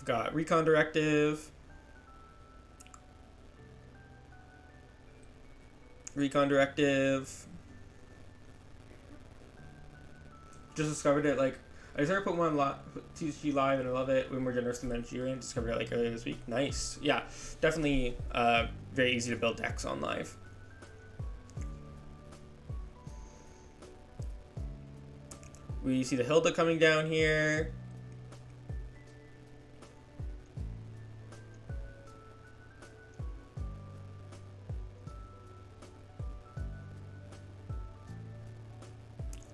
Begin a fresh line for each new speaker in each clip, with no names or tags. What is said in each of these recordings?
got Recon Directive. Just discovered it like I started Pokemon TCG live and I love it. Way more generous than Nigerian. Discovered it like earlier this week. Nice. Yeah, definitely very easy to build decks on live. We see the Hilda coming down here.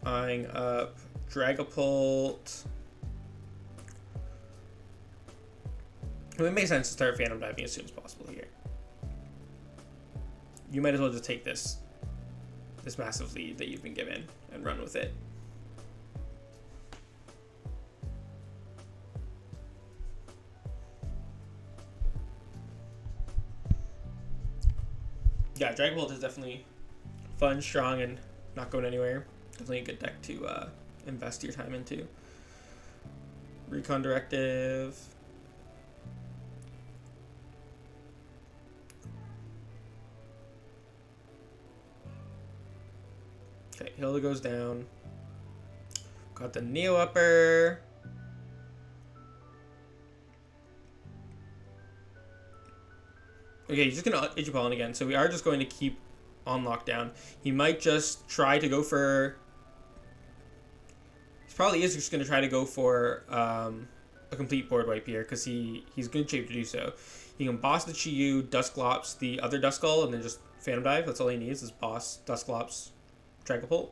Eyeing up Dragapult. It would make sense to start Phantom Diving as soon as possible here. You might as well just take this massive lead that you've been given and run with it. Yeah, Dragapult is definitely fun, strong, and not going anywhere. Definitely a good deck to invest your time into. Recon Directive. Okay, Hilda goes down. Got the Neo Upper. Okay, he's just going to Idjapollen again. So we are just going to keep on lockdown. He might just try to go for... He probably is just going to try to go for a complete board wipe here because he's good shape to do so. He can boss the Chi-Yu, Dusclops, the other Duskull, and then just Phantom Dive. That's all he needs is boss, Dusclops, Dragapult.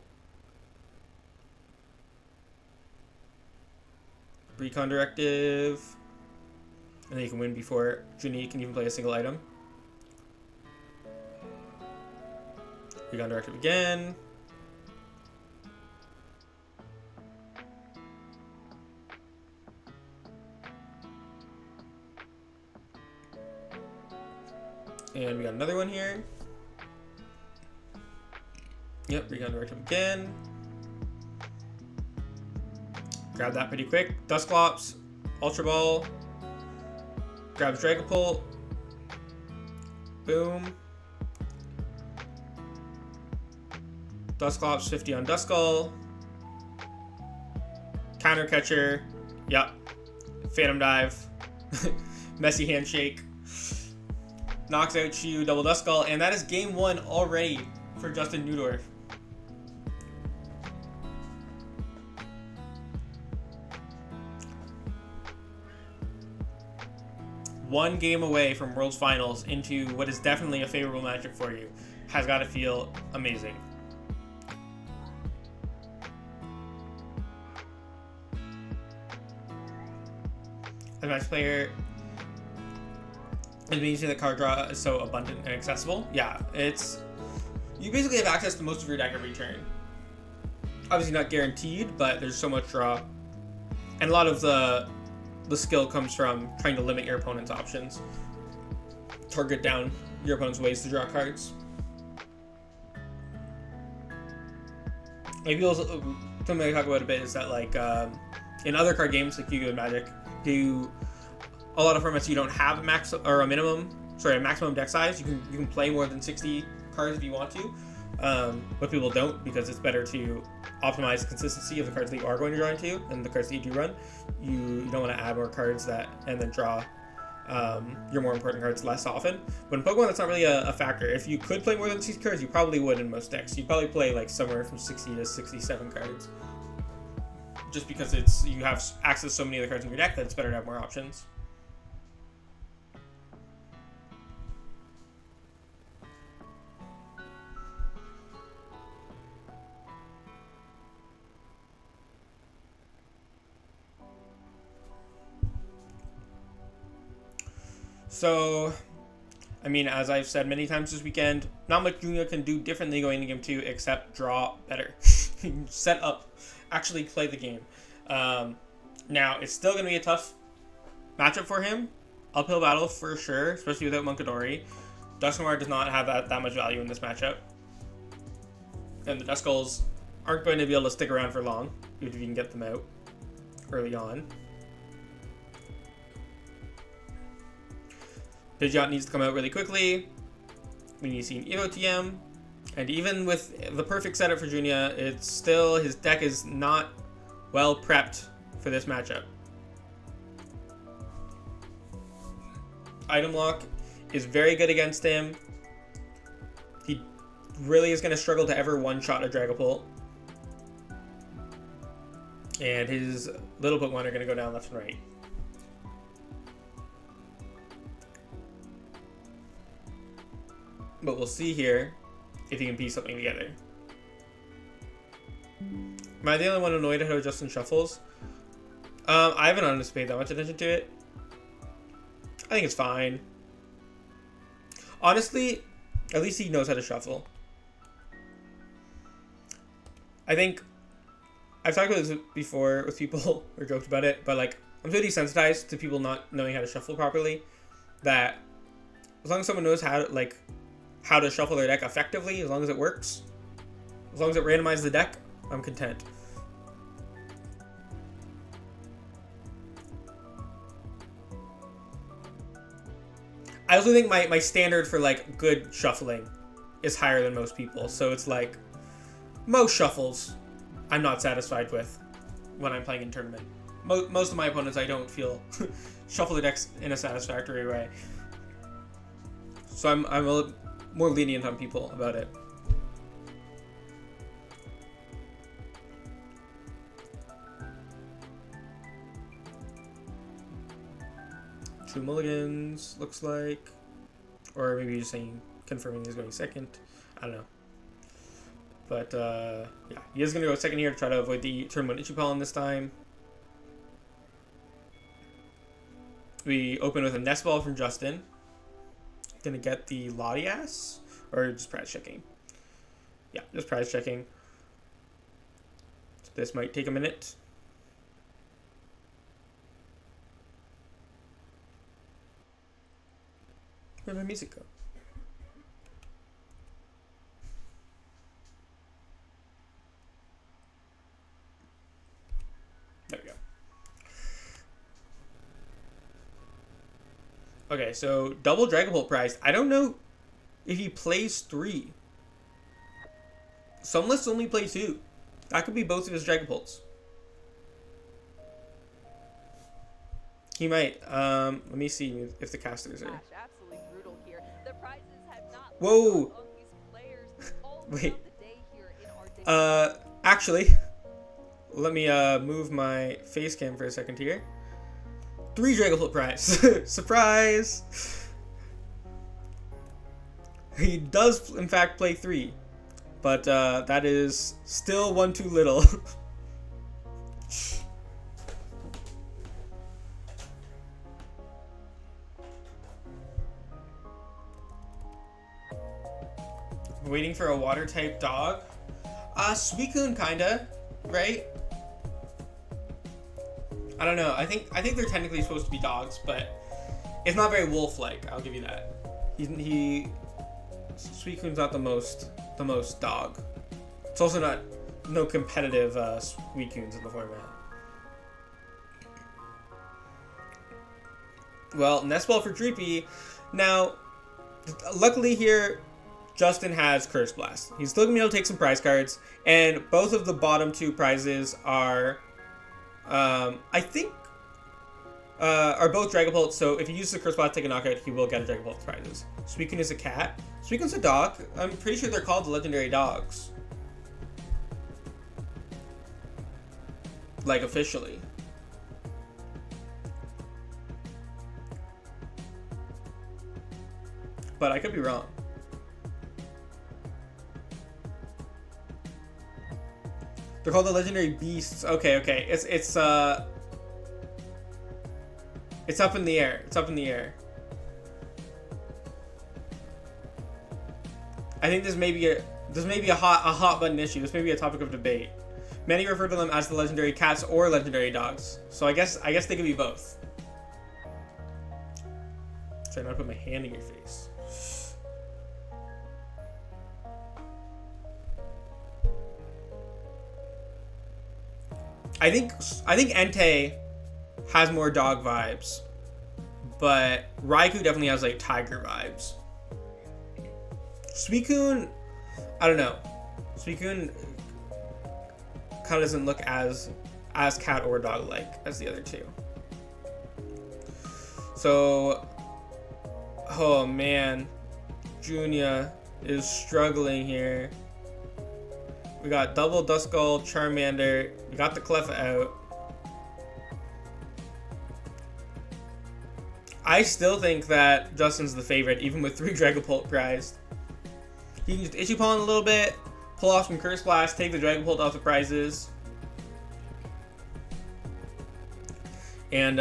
Recon Directive. And then you can win before Junya can even play a single item. Recon Directive again. And we got another one here. Yep, Recon Directive again. Grab that pretty quick. Dusclops, Ultra Ball. Grabs Dragapult. Boom. Dusclops 50 on Duskull. Counter Catcher. Yep. Phantom Dive. Messy Handshake. Knocks out Chi-Yu, double Duskull, and that is game one already for Justin Newdorf. One game away from World's Finals into what is definitely a favorable matchup for you. Has got to feel amazing. As a match player, it means that card draw is so abundant and accessible. Yeah, you basically have access to most of your deck every turn. Obviously not guaranteed, but there's so much draw. And a lot of the skill comes from trying to limit your opponent's options. Target down your opponent's ways to draw cards. Maybe also something I talk about a bit is that like in other card games like Yu-Gi-Oh! And Magic, a lot of formats you don't have a maximum deck size. You can play more than 60 cards if you want to, but people don't because it's better to optimize the consistency of the cards that you are going to draw into and the cards that you do run. You don't want to add more cards and then draw your more important cards less often. But in Pokemon, that's not really a factor. If you could play more than 60 cards, you probably would in most decks. You'd probably play like somewhere from 60 to 67 cards. Just because you have access to so many other cards in your deck that it's better to have more options. So, I mean, as I've said many times this weekend, not much Junya can do differently going into game 2 except draw better. Set up, actually play the game. Now, it's still going to be a tough matchup for him. Uphill battle for sure, especially without Munkidori. PultNoir does not have that much value in this matchup. And the Duskulls aren't going to be able to stick around for long, even if you can get them out early on. Pidgeot needs to come out really quickly. We need to see an Evo TM. And even with the perfect setup for Junya, it's still, his deck is not well prepped for this matchup. Item Lock is very good against him. He really is going to struggle to ever one-shot a Dragapult. And his little Pokemon are going to go down left and right. But we'll see here if he can piece something together. Am I the only one annoyed at how Justin shuffles? I haven't honestly paid that much attention to it. I think it's fine. Honestly, at least he knows how to shuffle. I think I've talked about this before with people or joked about it, but like I'm so desensitized to people not knowing how to shuffle properly that as long as someone knows how to shuffle their deck effectively, as long as it works, as long as it randomizes the deck, I'm content. I also think my standard for like good shuffling is higher than most people. So it's like most shuffles I'm not satisfied with when I'm playing in tournament. Most of my opponents I don't feel shuffle the decks in a satisfactory way. So I'm a little more lenient on people about it. Two mulligans, looks like. Or maybe just saying, confirming he's going second. I don't know. But, yeah. He is going to go second here to try to avoid the turn 1 Ichipalm this time. We open with a Nest Ball from Justin. Going to get the Latias. Or just prize checking. Yeah, just prize checking. So this might take a minute. Where'd my music go? There we go. Okay, so double Dragapult prize. I don't know if he plays 3. Some lists only play 2. That could be both of his Dragapults. He might. Let me see if the casters are. Whoa! Wait. Actually, let me move my face cam for a second here. 3 Dragapult prize. Surprise! He does, in fact, play 3. But that is still one too little. Waiting for a water type dog. Suicune kinda, right? I don't know. I think they're technically supposed to be dogs, but it's not very wolf-like. I'll give you that. Suicune's not the most dog. It's also no competitive Suicunes in the format. Well, Nest Ball for Dreepy. Now, luckily here, Justin has Curse Blast. He's still going to be able to take some prize cards, and both of the bottom 2 prizes are, I think, are both Dragapults, so if he uses the Curse Blast to take a knockout, he will get a Dragapult prizes. Suicune is a cat. Suicune's a dog. I'm pretty sure they're called the legendary dogs. Like, officially. But I could be wrong. They're called the legendary beasts. Okay. It's up in the air. It's up in the air. I think this may be a hot button issue. This may be a topic of debate. Many refer to them as the legendary cats or legendary dogs. So I guess they could be both. Try not to put my hand in your face. I think Entei has more dog vibes, but Raikou definitely has like tiger vibes. Suicune, I don't know. Suicune kind of doesn't look as cat or dog like as the other two. So, oh man, Junya is struggling here. We got double Duskull, Charmander. We got the Cleffa out. I still think that Justin's the favorite, even with 3 Dragapult prized. He can just Ichipollen a little bit, pull off some Curse Blast, take the Dragapult off the prizes, and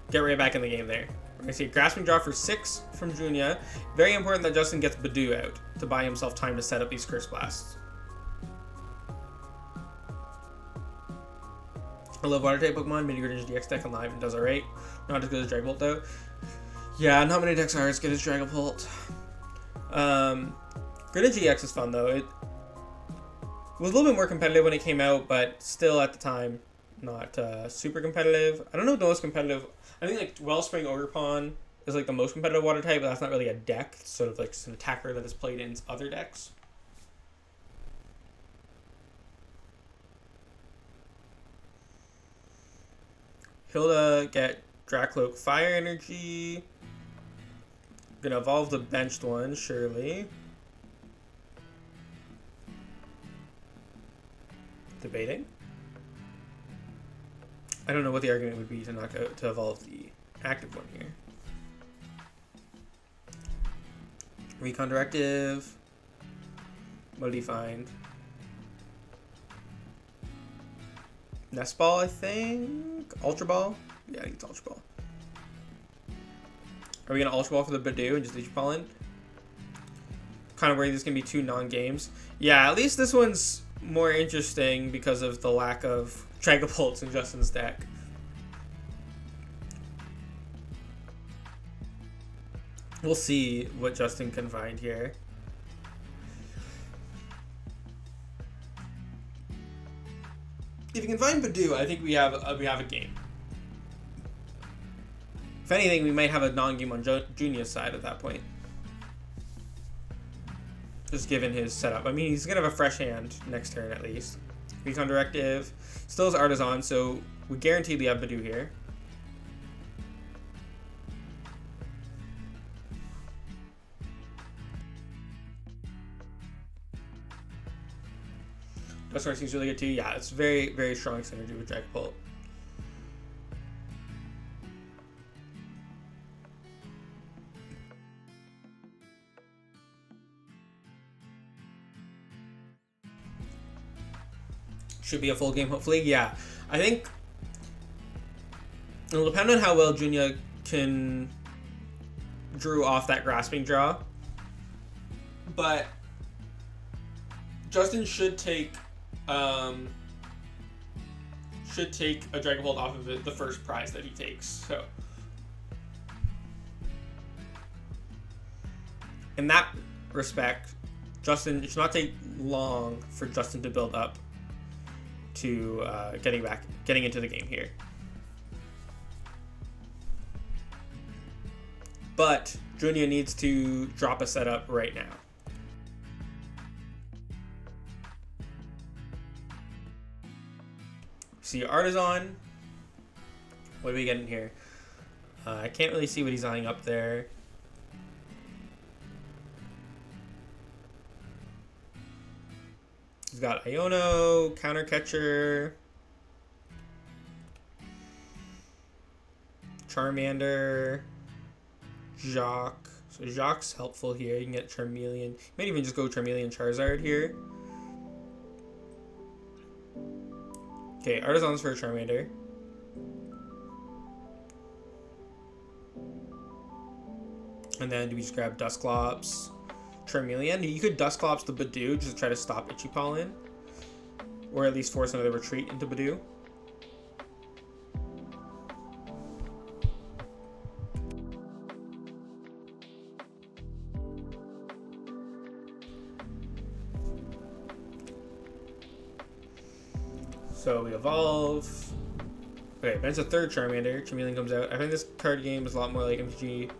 get right back in the game there. We're going to see a Grasping Draw for 6 from Junya. Very important that Justin gets Badoo out to buy himself time to set up these Curse Blasts. I love Water type Pokemon. Mini Greninja GX deck on live and does alright. Not as good as Dragapult though. Yeah, not many decks are as good as Dragapult. Greninja GX is fun though. It was a little bit more competitive when it came out, but still at the time not super competitive. I don't know the most competitive. I think like Wellspring Ogerpon is like the most competitive water type, but that's not really a deck. It's sort of like an attacker that is played in other decks. Hilda get Dracloak Fire Energy. Gonna evolve the benched one, surely. Debating. I don't know what the argument would be to knock out to evolve the active one here. Recon Directive. What did he find? Nest Ball, I think? Ultra Ball? Yeah, I think it's Ultra Ball. Are we going to Ultra Ball for the Badoo and just Ichipollen? Kind of worried this can be 2 non-games. Yeah, at least this one's more interesting because of the lack of Dragapults in Justin's deck. We'll see what Justin can find here. If you can find Badoo, I think we have a game. If anything, we might have a non-game on Junia's side at that point. Just given his setup. I mean, he's going to have a fresh hand next turn at least. Recon Directive. Still has Artisan, so we guaranteedly have Badoo here. Dusknoir seems really good too. Yeah, it's very, very strong synergy with Dragapult. Should be a full game, hopefully. Yeah, I think it'll depend on how well Junya can drew off that Grasping Draw. But Justin should take a Dragapult off of it, the first prize that he takes. So in that respect, Justin, it should not take long for Justin to build up to getting into the game here. But Junya needs to drop a setup right now. See Artisan. What are we getting here? I can't really see what he's eyeing up there. He's got Iono, Counter Catcher, Charmander, Jacques. So Jacques helpful here. You can get Charmeleon. You might even just go Charmeleon Charizard here. Okay, Artisan's for a Charmander. And then do we just grab Dusclops, Charmeleon? You could Dusclops the Badoo just to try to stop Ichipollen. Or at least force another retreat into Badoo. So we evolve. Okay, but it's a third Charmander. Charmeleon comes out. I think this card game is a lot more like MTG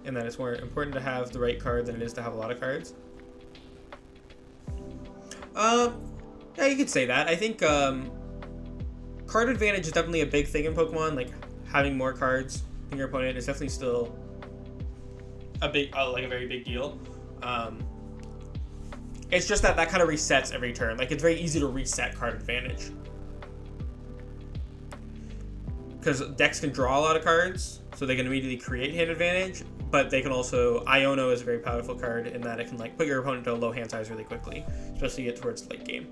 in that it's more important to have the right card than it is to have a lot of cards. Yeah, you could say that. I think card advantage is definitely a big thing in Pokemon. Like having more cards than your opponent is definitely still a big, like a very big deal. It's just that kind of resets every turn. Like it's very easy to reset card advantage because decks can draw a lot of cards, so they can immediately create hand advantage. But they can also, Iono is a very powerful card in that it can like put your opponent to a low hand size really quickly, especially get towards late game.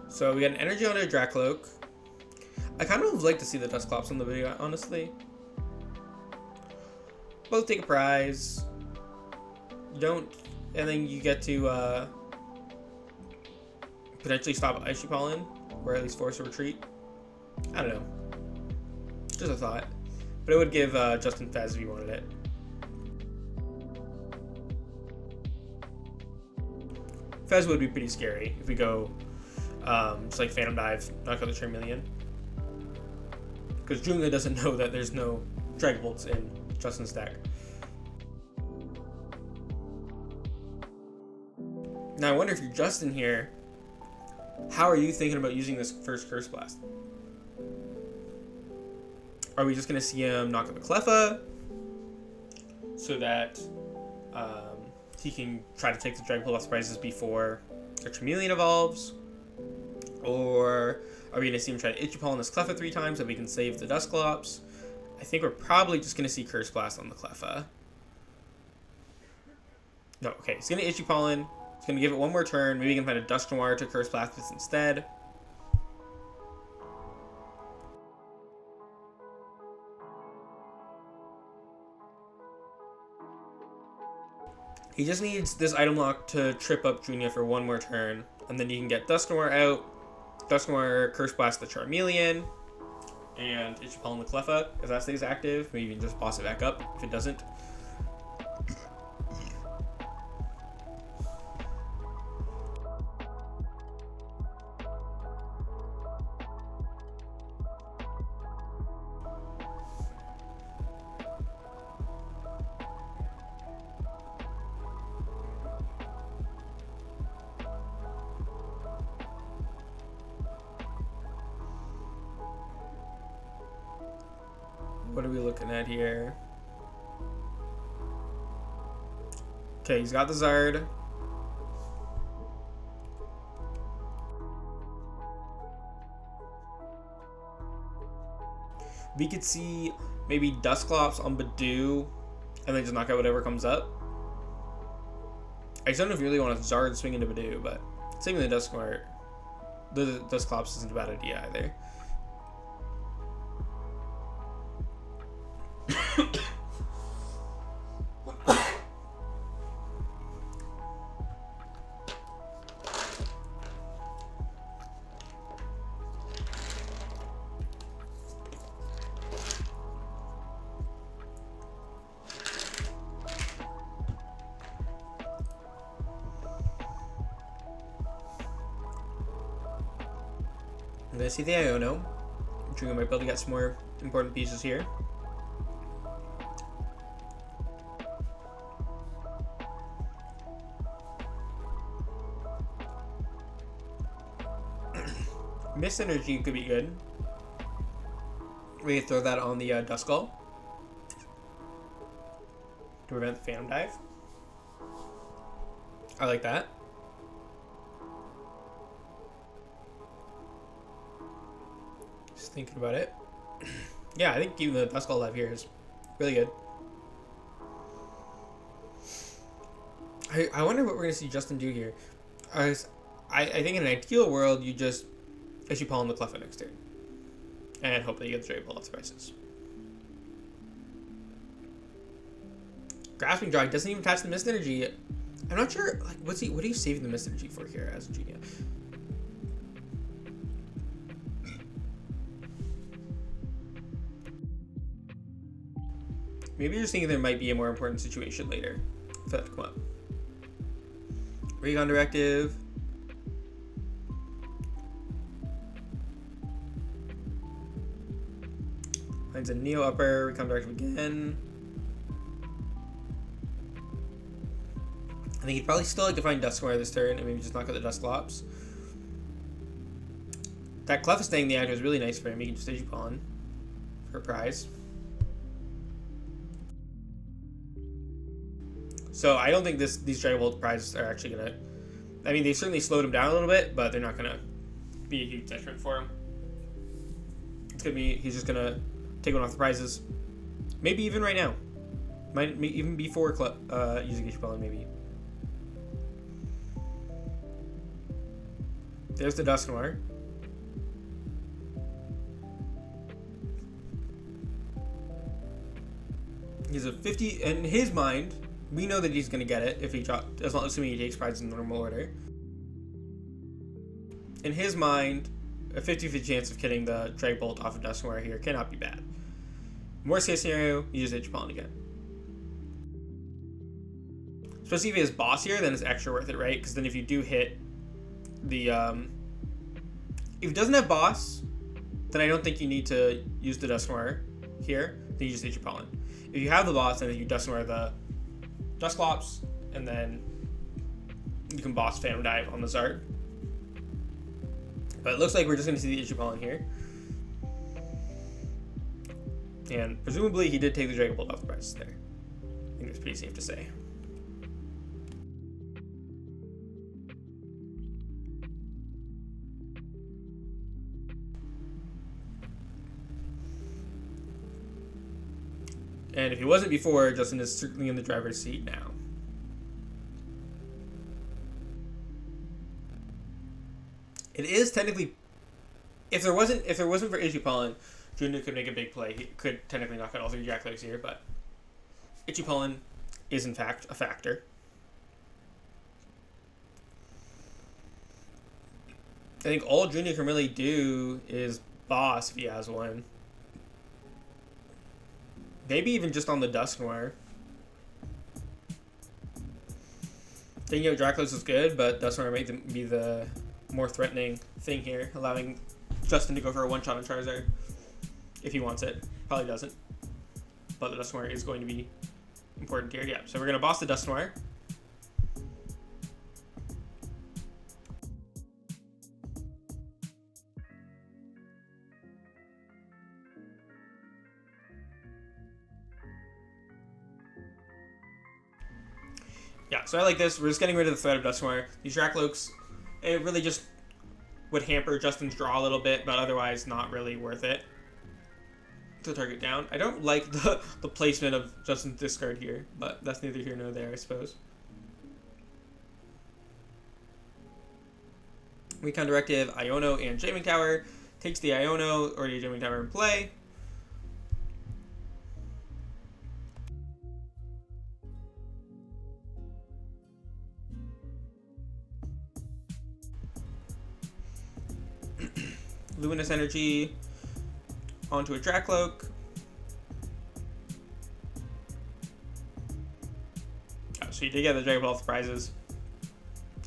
So we got an Energy on a Dracloak. I kind of would like to see the Dusclops on the video, honestly. Both take a prize. You don't, and then you get to potentially stop Icy Pollen, or at least force a retreat. I don't know. Just a thought. But it would give Justin Fez if he wanted it. Fez would be pretty scary if we go just like Phantom Dive, knock out the Charmeleon. Because Junya doesn't know that there's no Drag Bolts in Justin's deck. Now I wonder if you're Justin here, how are you thinking about using this first Curse Blast? Are we just going to see him knock out the Cleffa so that he can try to take the Drag Bolt off prizes before the Charmeleon evolves? Or are we going to see him try to Itchy Pollen this Cleffa 3 times so we can save the Dusclops? I think we're probably just going to see Curse Blast on the Cleffa. No, okay. He's going to Itchy Pollen. He's going to give it one more turn. Maybe he can find a PultNoir to Curse Blast this instead. He just needs this item lock to trip up Junya for one more turn. And then you can get PultNoir out. PultNoir Curse Blast the Charmeleon. And Itchy Pollen the Cleffa. If that stays active, maybe you can just boss it back up if it doesn't. What are we looking at here? Okay, he's got the Zard. We could see maybe Dusclops on Badoo and then just knock out whatever comes up. I just don't know if you really want to Zard swing into Badoo, but saving the Dusclops isn't a bad idea either. I'm gonna see the Iono. Junya might be able to get some more important pieces here. Mist Energy could be good. We could throw that on the Duskull to prevent the Phantom Dive. I like that. Just thinking about it. Yeah, I think keeping the Duskull alive here is really good. I wonder what we're going to see Justin do here. I think in an ideal world, you just issue Pollen the Cleffa next turn. And hope that you get the Drag Bolt off the prices. Grasping Jaw doesn't even attach the Mist Energy. I'm not sure, like, what are you saving the Mist Energy for here as Junya? Maybe you're just thinking there might be a more important situation later for that to come up. Recon Directive. Finds a Neo Upper, Recon Directive again. I think he'd probably still like to find Dusknoir this turn and maybe just knock out the Dusclops. That Clefairy thing in the actor is really nice for him. He can just Digipollen for a prize. So I don't think these Dragon Bolt prizes are actually gonna. I mean, they certainly slowed him down a little bit, but they're not gonna be a huge detriment for him. It's gonna be he's just gonna take one off the prizes. Maybe even right now. Might even before using Digipollen maybe. There's the Dusknoir. He's a 50 in his mind. We know that he's going to get it if he as long assuming he takes prizes in the normal order. In his mind, a 50-50 chance of getting the Dragon Bolt off of Dusknoir here cannot be bad. Worst case scenario, you use Digipollen again. Especially if he has Boss here, then it's extra worth it, right? Because then if you do hit the if it doesn't have Boss, then I don't think you need to use the Dusknoir here. Then you just Digipollen. If you have the Boss, then you Dusknoir the Dusclops, and then you can Boss Phantom Dive on the Zard. But it looks like we're just going to see the Digipollen here. And presumably he did take the Dragon Bolt off the price there. I think it's pretty safe to say. And if he wasn't before, Justin is certainly in the driver's seat now. It is technically, if there wasn't for Digipollen, Junya could make a big play. He could technically knock out all three Jackknives here, but Digipollen is in fact a factor. I think all Junya can really do is Boss if he has one. Maybe even just on the Dusknoir. Thinking of Dracos is good, but Dusknoir might be the more threatening thing here, allowing Justin to go for a one-shot on Charizard if he wants it. Probably doesn't. But the Dusknoir is going to be important here. Yeah, so we're going to boss the Dusknoir. Yeah, so I like this. We're just getting rid of the threat of Dusknoir. These Dracloaks, it really just would hamper Justin's draw a little bit, but otherwise not really worth it to target down. I don't like the placement of Justin's discard here, but that's neither here nor there, I suppose. Recon Directive, Iono, and Jamming Tower. Takes the Iono or the Jamming Tower in play. Luminous Energy onto a Dracloak. Oh, so you did get the Dragon Ball prizes.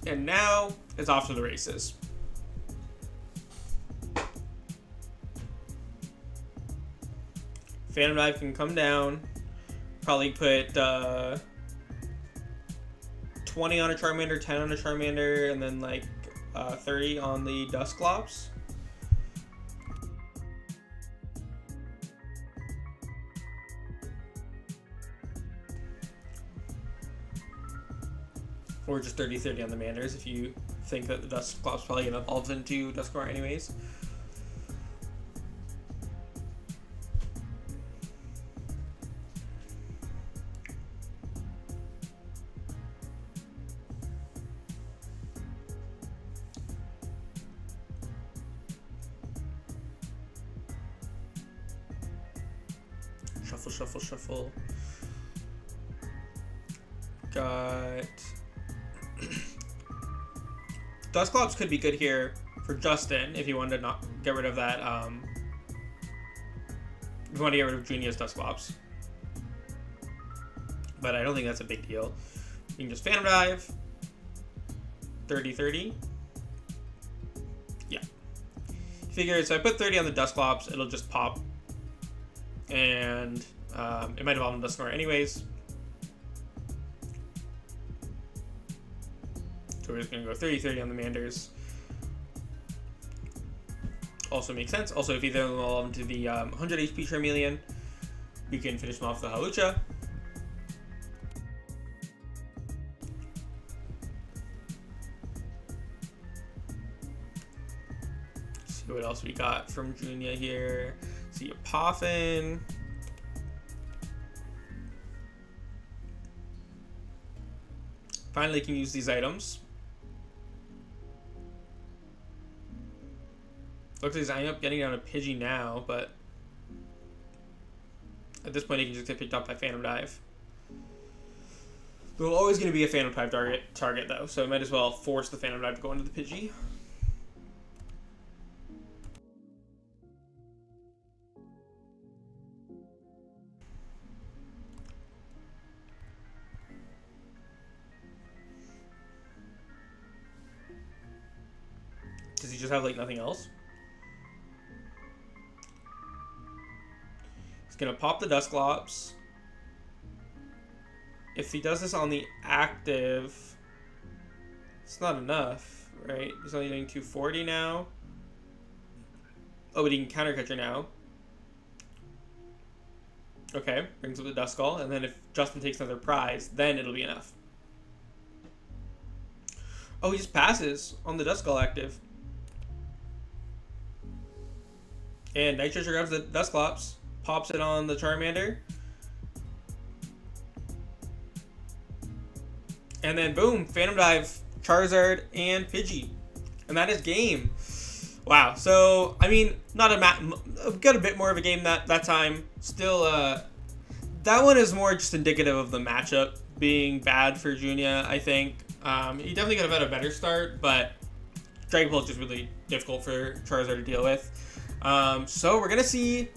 And now it's off to the races. Phantom Dive can come down. Probably put 20 on a Charmander, 10 on a Charmander, and then like 30 on the Dusclops. Or just 30-30 on the Manders if you think that the Dusclops probably going to evolve into Dusknoir anyways. Shuffle, shuffle, shuffle. got Dusclops could be good here for Justin if you wanted to not get rid of that. If you want to get rid of Junya's Dusclops, but I don't think that's a big deal. You can just Phantom Dive. 30-30. Yeah. Figure so I put 30 on the Dusclops, it'll just pop, and it might evolve into Dusknoir anyways. So we're just gonna go 30-30 on the Manders. Also makes sense. Also, if either of them evolve into the 100 HP Charmeleon, we can finish them off with the Hawlucha. See what else we got from Junya here. See a Poffin. Finally can use these items. Looks like he's eyeing up getting down a Pidgey now, but at this point he can just get picked up by Phantom Dive. There's always going to be a Phantom Dive target though, so I might as well force the Phantom Dive to go into the Pidgey. Does he just have like nothing else? He's gonna pop the Dusclops. If he does this on the active, it's not enough, right? He's only doing 240 now. Oh, but he can counter catcher now. Okay, brings up the Duskull, and then if Justin takes another prize, then it'll be enough. Oh, he just passes on the Duskull active. And Night Treasure grabs the Dusclops, pops it on the Charmander. And then boom, Phantom Dive, Charizard, and Pidgey. And that is game. Wow, so, I mean, not got a bit more of a game that time. Still, that one is more just indicative of the matchup being bad for Junya, I think. He definitely could have had a better start, but Dragon Ball is just really difficult for Charizard to deal with. So we're going to see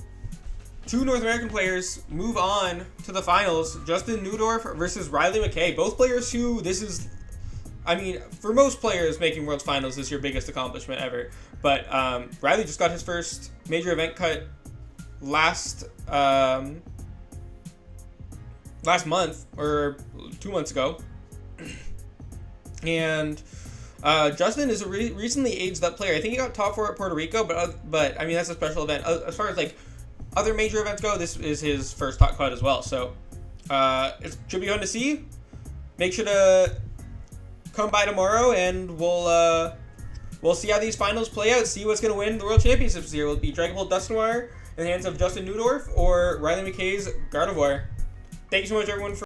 two North American players move on to the finals. Justin Newdorf versus Riley McKay. Both players who, this is, I mean, for most players, making Worlds Finals is your biggest accomplishment ever. But Riley just got his first major event cut last month, or 2 months ago. And Justin is a recently aged up player. I think he got top 4 at Puerto Rico, but I mean, that's a special event. As far as like other major events go, this is his first top cut as well. So it should be fun to see. Make sure to come by tomorrow, and we'll see how these finals play out. See what's going to win the World Championships this year. Will it be Dragon Ball Dusknoir in the hands of Justin Newdorf or Riley McKay's Gardevoir? Thank you so much, everyone, for